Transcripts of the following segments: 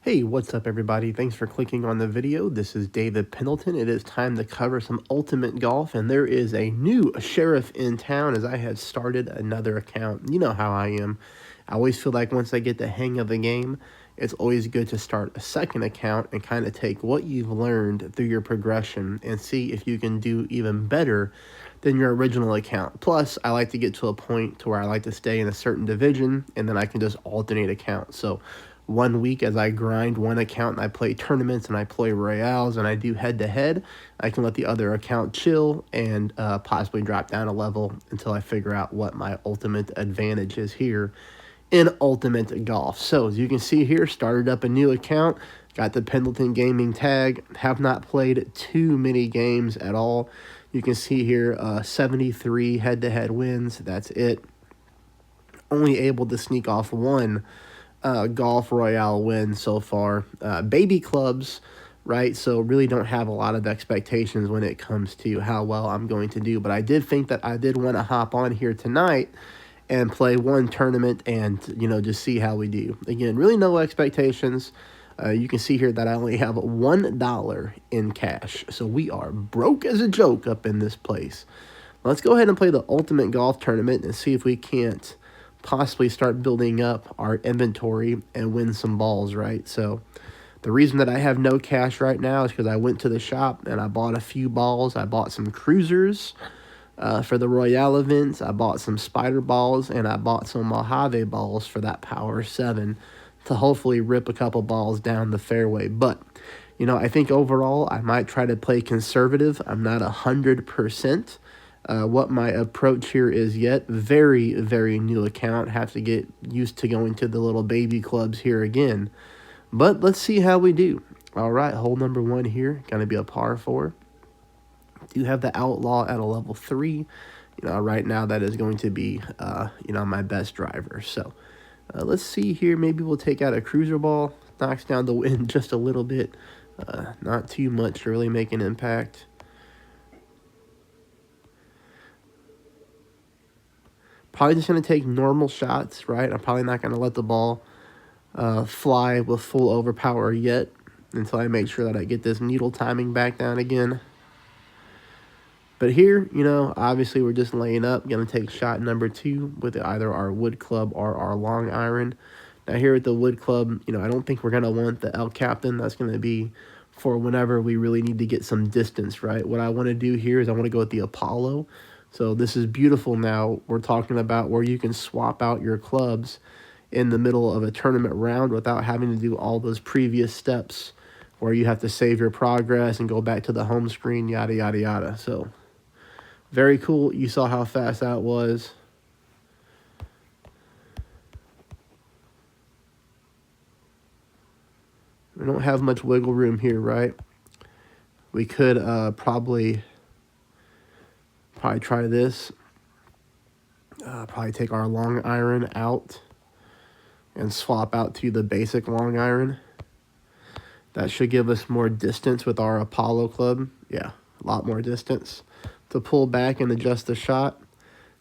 Hey, what's up everybody? Thanks for clicking on the video. This is David Pendleton. It is time to cover some ultimate golf, and there is a new sheriff in town as I have started another account. You know how I am. I always feel like once I get the hang of the game, it's always good to start a second account and kind of take what you've learned through your progression and see if you can do even better than your original account. Plus, I like to get to a point to where I like to stay in a certain division, and then I can just alternate accounts. So one week as I grind one account and I play tournaments and I play royales and I do head-to-head, I can let the other account chill and possibly drop down a level until I figure out what my ultimate advantage is here in ultimate golf. So as you can see here, started up a new account, got the Pendleton Gaming tag, have not played too many games at all. You can see here 73 head-to-head wins, that's it. Only able to sneak off one golf royale win so far. Baby clubs, right? So really don't have a lot of expectations when it comes to how well I'm going to do. But I did think that I did want to hop on here tonight and play one tournament and, just see how we do. Again, really no expectations. You can see here that I only have $1 in cash. So we are broke as a joke up in this place. Let's go ahead and play the ultimate golf tournament and see if we can't possibly start building up our inventory and win some balls, right? So the reason that I have no cash right now is because I went to the shop and I bought a few balls. I bought some cruisers for the Royale events. I bought some spider balls and I bought some Mojave balls for that Power 7 to hopefully rip a couple balls down the fairway. But, I think overall I might try to play conservative. I'm not 100%. What my approach here is yet. Very, very new account. Have to get used to going to the little baby clubs here again. But let's see how we do. All right, hole number 1 here. Going to be a par 4. Do have the Outlaw at a level 3. Right now that is going to be, my best driver. So let's see here. Maybe we'll take out a cruiser ball. Knocks down the wind just a little bit. Not too much to really make an impact. Probably just going to take normal shots, right? I'm probably not going to let the ball fly with full overpower yet until I make sure that I get this needle timing back down again. But here, obviously we're just laying up. Going to take shot number 2 with either our wood club or our long iron. Now here at the wood club, I don't think we're going to want the El Captain. That's going to be for whenever we really need to get some distance, right? What I want to do here is I want to go with the Apollo. So this is beautiful now. We're talking about where you can swap out your clubs in the middle of a tournament round without having to do all those previous steps where you have to save your progress and go back to the home screen, yada, yada, yada. So very cool. You saw how fast that was. We don't have much wiggle room here, right? We could probably try this. Probably take our long iron out and swap out to the basic long iron. That should give us more distance with our Apollo club. Yeah, a lot more distance to pull back and adjust the shot.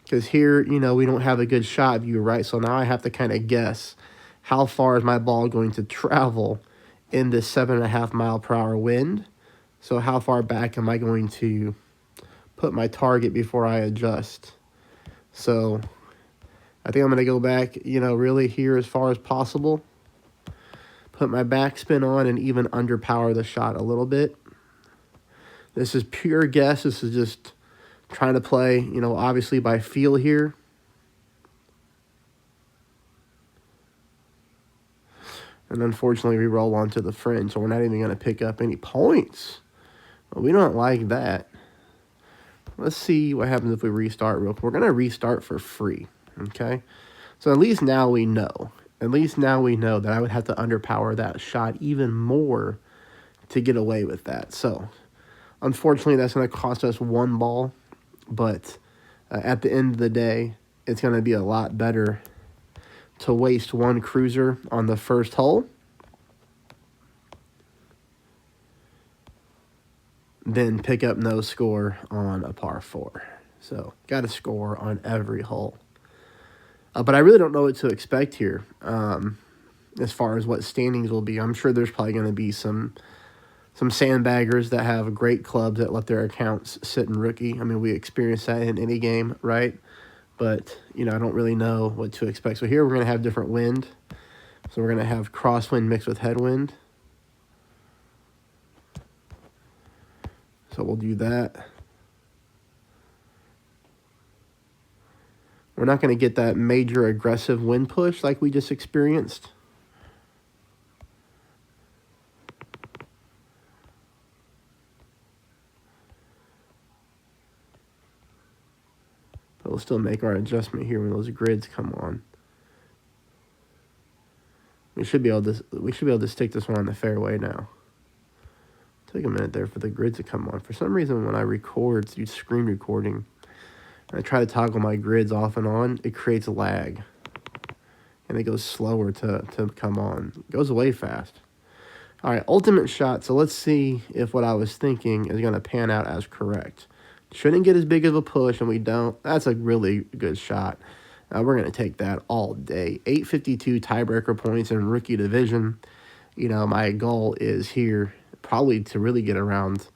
Because here, we don't have a good shot view, right? So now I have to kind of guess how far is my ball going to travel in this 7.5 mile per hour wind. So how far back am I going to put my target before I adjust? So I think I'm going to go back, really here as far as possible. Put my backspin on and even underpower the shot a little bit. This is pure guess. This is just trying to play, obviously by feel here. And unfortunately, we roll onto the fringe, so we're not even going to pick up any points. Well, we don't like that. Let's see what happens if we restart real quick. We're going to restart for free, okay? So at least now we know. At least now we know that I would have to underpower that shot even more to get away with that. So unfortunately, that's going to cost us 1 ball. But at the end of the day, it's going to be a lot better to waste 1 cruiser on the first hole than pick up no score on a par 4. So got to score on every hole. But I really don't know what to expect here. as far as what standings will be. I'm sure there's probably going to be some sandbaggers that have great clubs that let their accounts sit in rookie. I mean, we experience that in any game, right? But, I don't really know what to expect. So here we're going to have different wind. So we're going to have crosswind mixed with headwind. So we'll do that. We're not going to get that major aggressive wind push like we just experienced. But we'll still make our adjustment here when those grids come on. We should be able to stick this one on the fairway now. Take a minute there for the grids to come on. For some reason, when I record through screen recording, and I try to toggle my grids off and on, it creates a lag. And it goes slower to come on. It goes away fast. All right, ultimate shot. So let's see if what I was thinking is going to pan out as correct. Shouldn't get as big of a push, and we don't. That's a really good shot. We're going to take that all day. 852 tiebreaker points in rookie division. My goal is here probably to really get around,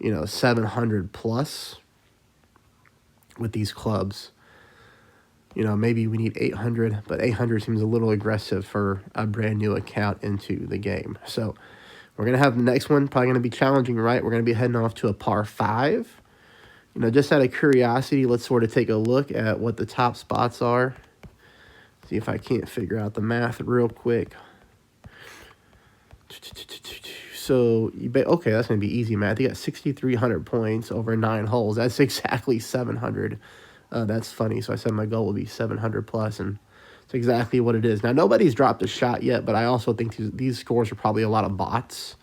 700 plus with these clubs. Maybe we need 800, but 800 seems a little aggressive for a brand new account into the game. So we're going to have the next one probably going to be challenging, right? We're going to be heading off to a par 5. Just out of curiosity, let's sort of take a look at what the top spots are. See if I can't figure out the math real quick. So, okay, that's going to be easy math. You got 6,300 points over 9 holes. That's exactly 700. That's funny. So I said my goal will be 700 plus, and it's exactly what it is. Now, nobody's dropped a shot yet, but I also think these scores are probably a lot of bots,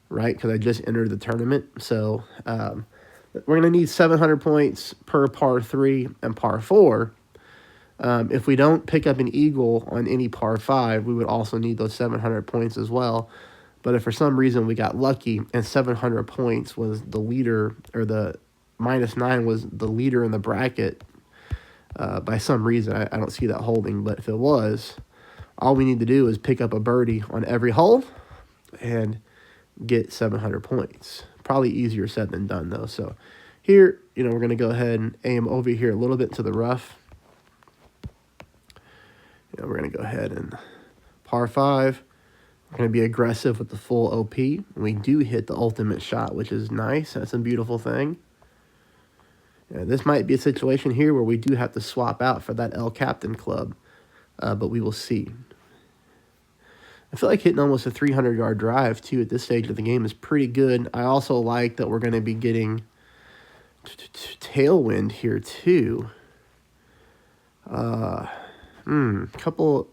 right? Because I just entered the tournament. So, we're going to need 700 points per par 3 and par 4. If we don't pick up an eagle on any par 5, we would also need those 700 points as well. But if for some reason we got lucky and 700 points was the leader, or the -9 was the leader in the bracket, by some reason, I don't see that holding. But if it was, all we need to do is pick up a birdie on every hole and get 700 points. Probably easier said than done, though. So here, we're going to go ahead and aim over here a little bit to the rough. We're going to go ahead and par 5. We're going to be aggressive with the full OP. We do hit the ultimate shot, which is nice. That's a beautiful thing. This might be a situation here where we do have to swap out for that L Captain club, but we will see. I feel like hitting almost a 300-yard drive, too, at this stage of the game is pretty good. I also like that we're going to be getting tailwind here, too. Couple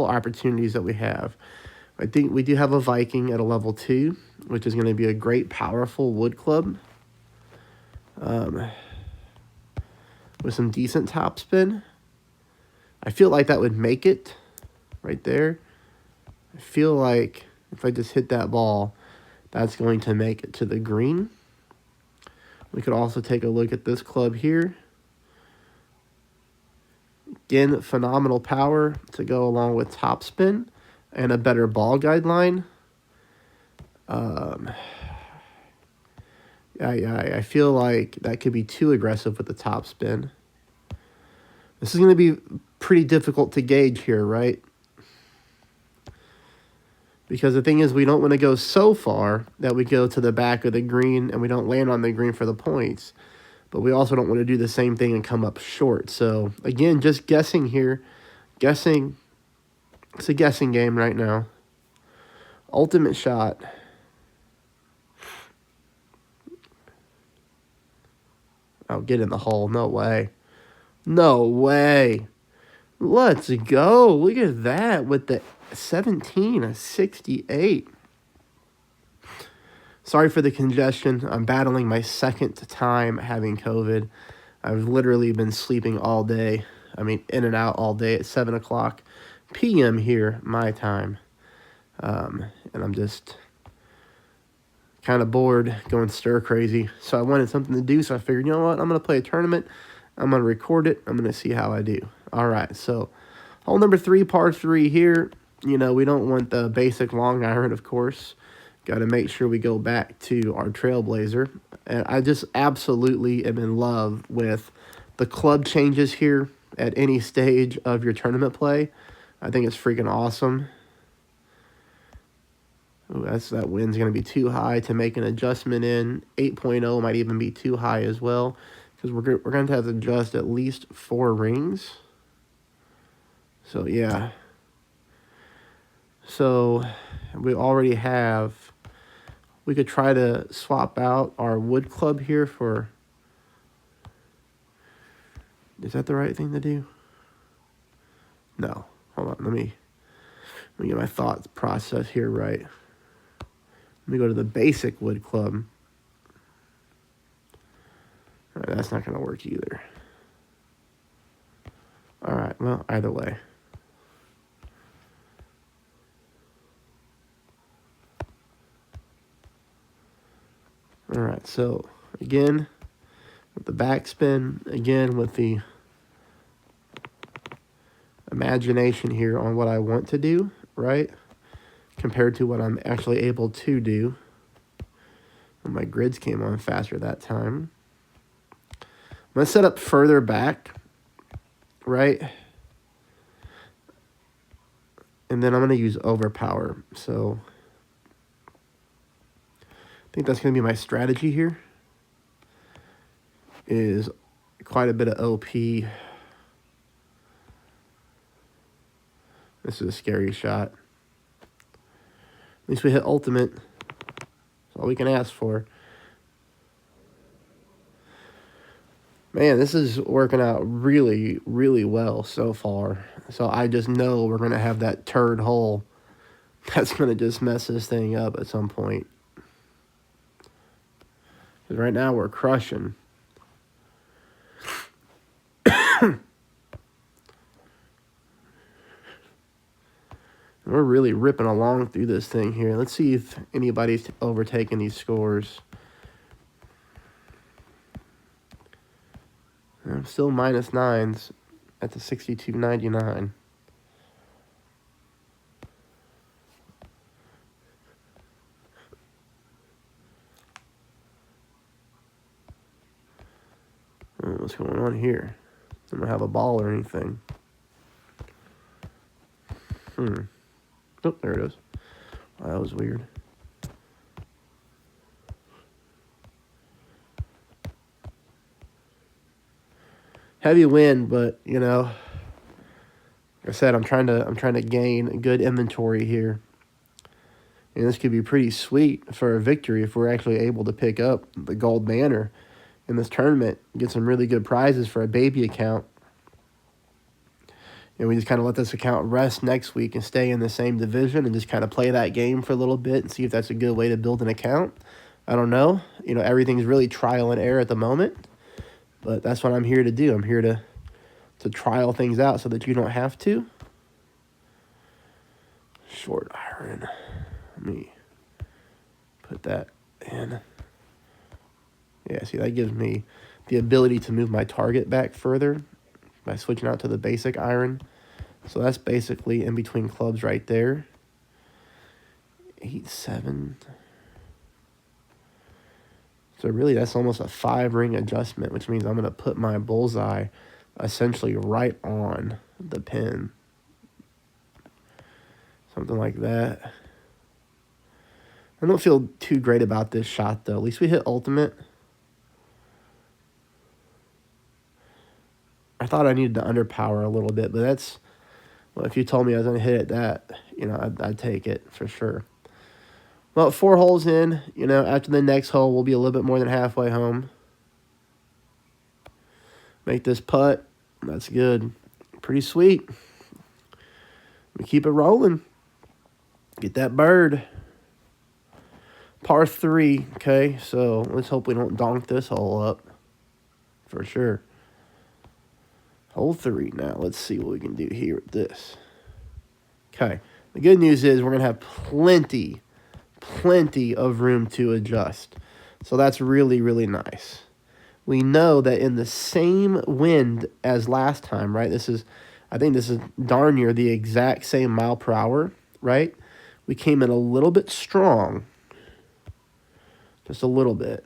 opportunities that we have. I think we do have a Viking at a level 2, which is going to be a great, powerful wood club. With some decent topspin. I feel like that would make it right there. I feel like if I just hit that ball, that's going to make it to the green. We could also take a look at this club here. Again, phenomenal power to go along with topspin and a better ball guideline. I feel like that could be too aggressive with the topspin. This is going to be pretty difficult to gauge here, right? Because the thing is, we don't want to go so far that we go to the back of the green and we don't land on the green for the points. But we also don't want to do the same thing and come up short. So, again, just guessing here. Guessing. It's a guessing game right now. Ultimate shot. Oh, get in the hole. No way. No way. Let's go. Look at that with the 17, a 68. Sorry for the congestion. I'm battling my second time having COVID. I've literally been sleeping all day. I mean, in and out all day at 7 o'clock p.m. here, my time. And I'm just kind of bored, going stir crazy. So I wanted something to do, so I figured, you know what? I'm going to play a tournament. I'm going to record it. I'm going to see how I do. All right, so hole number 3, par 3 here. You know, we don't want the basic long iron, of course. Got to make sure we go back to our Trailblazer. And I just absolutely am in love with the club changes here at any stage of your tournament play. I think it's freaking awesome. Ooh, that wind's going to be too high to make an adjustment in. 8.0 might even be too high as well, because we're going to have to adjust at least 4 rings. So, yeah. So, we already have... We could try to swap out our wood club here for... Is that the right thing to do? No. Hold on. Let me get my thought process here right. Let me go to the basic wood club. All right, that's not going to work either. All right, well, either way. All right, so again, with the backspin, again with the imagination here on what I want to do, right? Compared to what I'm actually able to do. And my grids came on faster that time. I'm going to set up further back, right? And then I'm going to use overpower. So I think that's going to be my strategy here. Is quite a bit of OP. This is a scary shot. At least we hit ultimate. That's all we can ask for. Man, this is working out really, really well so far. So I just know we're going to have that turd hole that's going to just mess this thing up at some point. Because right now we're crushing. We're really ripping along through this thing here. Let's see if anybody's overtaking these scores. I'm still -9s at the 62.99. What's going on here? I don't have a ball or anything. Oh, there it is. Wow, that was weird. Heavy wind, but you know, like I said, I'm trying to gain good inventory here. And this could be pretty sweet for a victory if we're actually able to pick up the gold banner in this tournament, get some really good prizes for a baby account. And we just kind of let this account rest next week and stay in the same division and just kind of play that game for a little bit and see if that's a good way to build an account. I don't know. You know, everything's really trial and error at the moment. But that's what I'm here to do. I'm here to trial things out so that you don't have to. Short iron. Let me put that in. Yeah, see, that gives me the ability to move my target back further by switching out to the basic iron. So that's basically in between clubs right there. 8-7. So really that's almost a 5-ring adjustment, which means I'm going to put my bullseye essentially right on the pin. Something like that. I don't feel too great about this shot, though. At least we hit ultimate. I thought I needed to underpower a little bit, but that's... Well, if you told me I was going to hit it that, you know, I'd take it for sure. Well, 4 holes in, you know, after the next hole, we'll be a little bit more than halfway home. Make this putt. That's good. Pretty sweet. We keep it rolling. Get that bird. Par 3, okay? So let's hope we don't donk this hole up. For sure. Hole 3 now. Let's see what we can do here with this. Okay. The good news is we're going to have plenty of room to adjust. So that's really, really nice. We know that in the same wind as last time, right? This is I think this is darn near the exact same mile per hour, right? We came in a little bit strong. Just a little bit.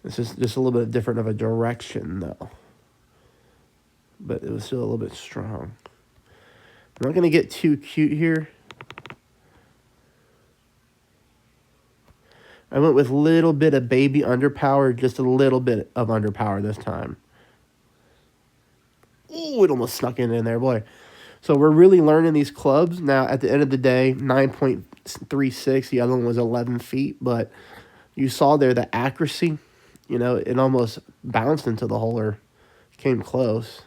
This is just a little bit different of a direction, though. But it was still a little bit strong. I'm not going to get too cute here. I went with a little bit of baby underpower, just a little bit of underpower this time. Ooh, it almost snuck in there, boy. So we're really learning these clubs. Now, at the end of the day, 9.36. The other one was 11 feet. But you saw there the accuracy. You know, it almost bounced into the hole or came close.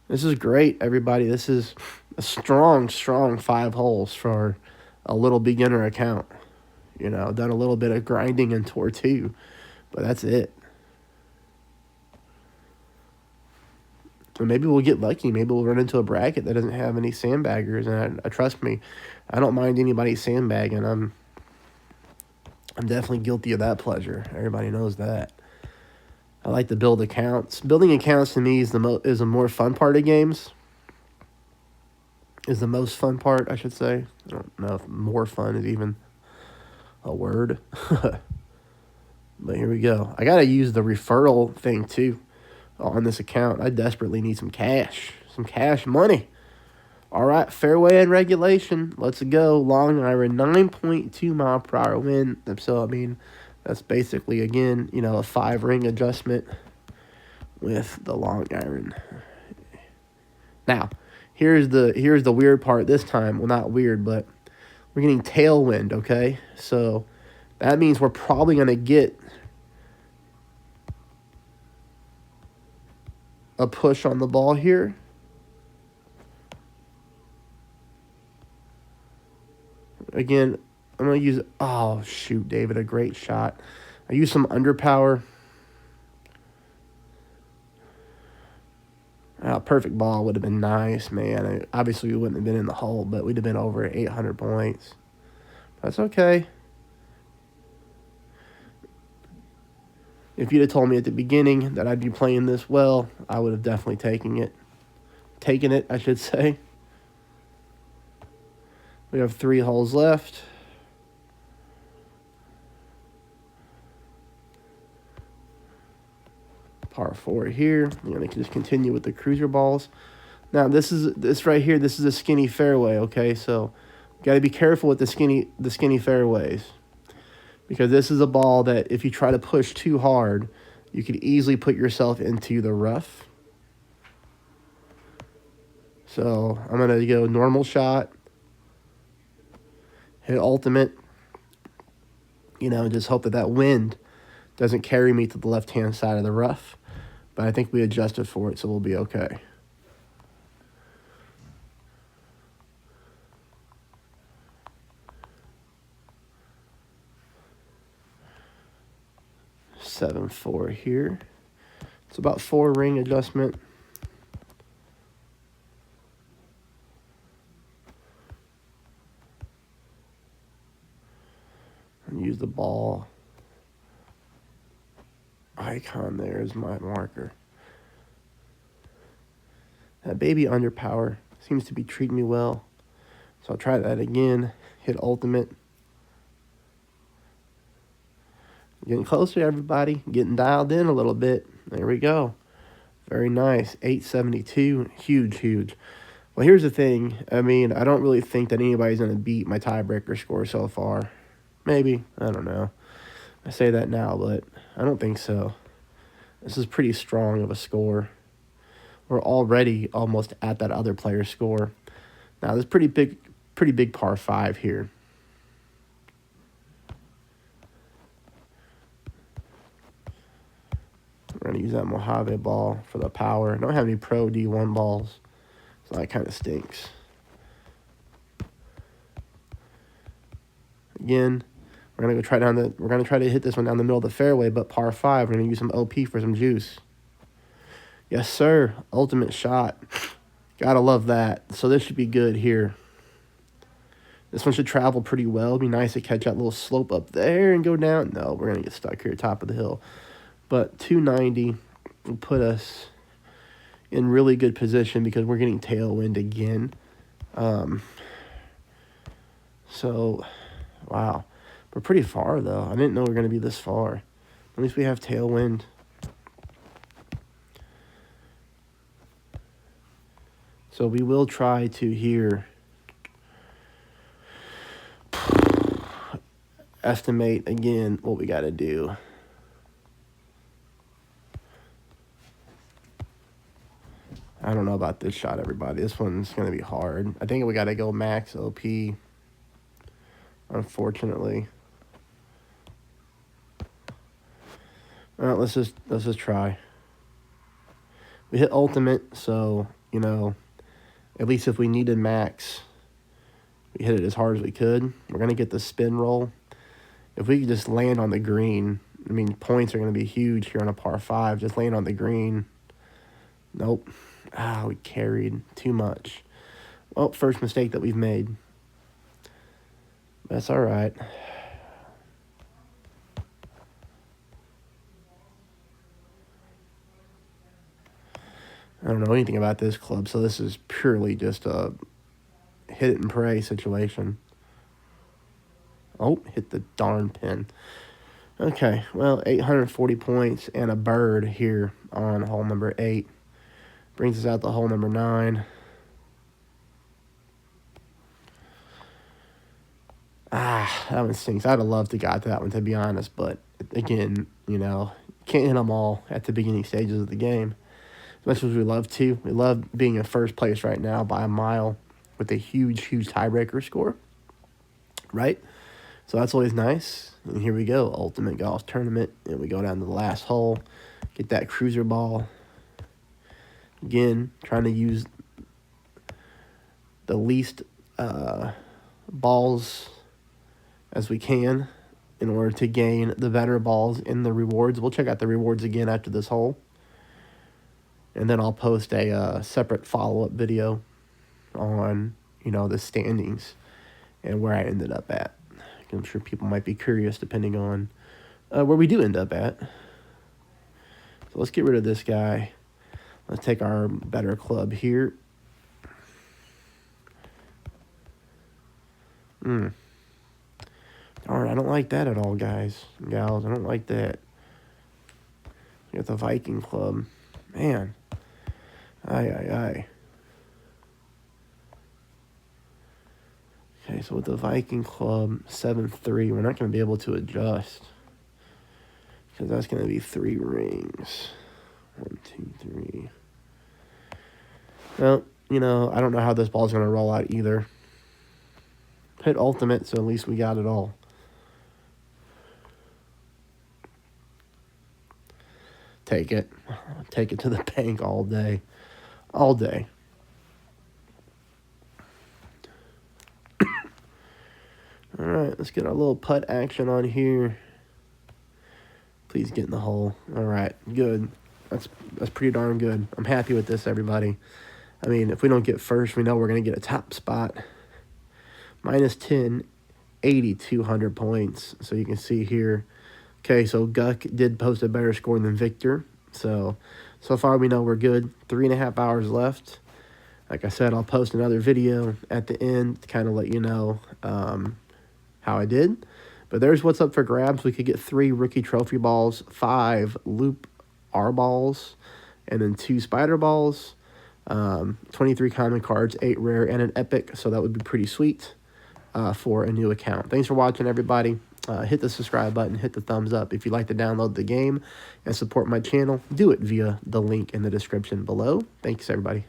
This is great, everybody. This is a strong 5 holes for a little beginner account. You know, done a little bit of grinding in Tour 2, but that's it. So maybe we'll get lucky. Maybe we'll run into a bracket that doesn't have any sandbaggers. And trust me, I don't mind anybody sandbagging. I'm definitely guilty of that pleasure. Everybody knows that. I like to build accounts. Building accounts to me is the more fun part of games. Is the most fun part, I should say. I don't know if more fun is even a word. But here we go. I got to use the referral thing, too, on this account. I desperately need some cash. Some cash money. All right, fairway and regulation. Let's go. Long iron, 9.2 mile per hour wind. So, I mean, that's basically, again, you know, a 5-ring adjustment with the long iron. Now, here's the weird part this time. Well, not weird, but we're getting tailwind, okay? So that means we're probably going to get a push on the ball here. Again, I'm going to use... Oh, shoot, David, a great shot. I used some underpower. Perfect ball would have been nice, man. Obviously, we wouldn't have been in the hole, but we'd have been over 800 points. That's okay. If you'd have told me at the beginning that I'd be playing this well, I would have definitely taken it, I should say. We have 3 holes left. Par 4 here. I'm going to just continue with the cruiser balls. Now, this right here, this is a skinny fairway, okay? So, got to be careful with the skinny fairways. Because this is a ball that if you try to push too hard, you could easily put yourself into the rough. So, I'm going to go normal shot. Hit ultimate. You know, just hope that wind doesn't carry me to the left-hand side of the rough. But I think we adjusted for it, so we'll be okay. Seven 4 here. It's about 4-ring adjustment. And use the ball icon there as my marker. That baby underpower seems to be treating me well. So I'll try that again. Hit ultimate. Getting closer, everybody. Getting dialed in a little bit. There we go. Very nice. 872. Huge. Well, here's the thing. I mean, I don't really think that anybody's going to beat my tiebreaker score so far. Maybe. I don't know. I say that now, but I don't think so. This is pretty strong of a score. We're already almost at that other player's score. Now, there's pretty big par 5 here. We're going to use that Mojave ball for the power. I don't have any Pro D1 balls, so that kind of stinks. Again, we're going to try to hit this one down the middle of the fairway, but par 5. We're going to use some OP for some juice. Yes, sir. Ultimate shot. Gotta love that. So this should be good here. This one should travel pretty well. It'd be nice to catch that little slope up there and go down. No, we're going to get stuck here, top of the hill. But 290 will put us in really good position because we're getting tailwind again. So, wow. We're pretty far, though. I didn't know we were going to be this far. At least we have tailwind. So we will try to here estimate again what we got to do. I don't know about this shot, everybody. This one's going to be hard. I think we got to go max OP, unfortunately. All right, let's just try. We hit ultimate, so, you know, at least if we needed max, we hit it as hard as we could. We're going to get the spin roll. If we could just land on the green, I mean, points are going to be huge here on a par 5. Just land on the green. Nope. Ah, we carried too much. Well, first mistake that we've made. That's all right. I don't know anything about this club, so this is purely just a hit it and pray situation. Oh, hit the darn pin. Okay, well, 840 points and a bird here on hole number 8. Brings us out to hole number 9. Ah, that one stinks. I'd have loved to got to that one, to be honest, but again, you know, can't hit them all at the beginning stages of the game. As much as we love to. We love being in first place right now by a mile with a huge, huge tiebreaker score, right? So that's always nice. And here we go, Ultimate Golf Tournament, and we go down to the last hole, get that cruiser ball. Again, trying to use the least balls as we can in order to gain the better balls in the rewards. We'll check out the rewards again after this hole. And then I'll post a separate follow-up video on, you know, the standings and where I ended up at. I'm sure people might be curious depending on where we do end up at. So let's get rid of this guy. Let's take our better club here. Darn, I don't like that at all, guys and gals. I don't like that. We got the Viking club. Man. Aye. Okay, so with the Viking club, 7-3, we're not going to be able to adjust. Because that's going to be 3 rings. 1, 2, 3. Well, you know, I don't know how this ball's going to roll out either. Hit ultimate, so at least we got it all. Take it. Take it to the bank all day. All day. All right, let's get our little putt action on here. Please get in the hole. All right, good. That's pretty darn good. I'm happy with this, everybody. I mean, if we don't get first, we know we're going to get a top spot. -10, 8,200 points. So you can see here. Okay, so Guck did post a better score than Victor. So far we know we're good. 3.5 hours left. Like I said, I'll post another video at the end to kind of let you know how I did. But there's what's up for grabs. We could get 3 rookie trophy balls, 5 loop R balls, and then 2 spider balls, 23 common cards, 8 rare, and an epic. So that would be pretty sweet for a new account. Thanks for watching, everybody. Hit the subscribe button, hit the thumbs up. If you'd like to download the game and support my channel, do it via the link in the description below. Thanks, everybody.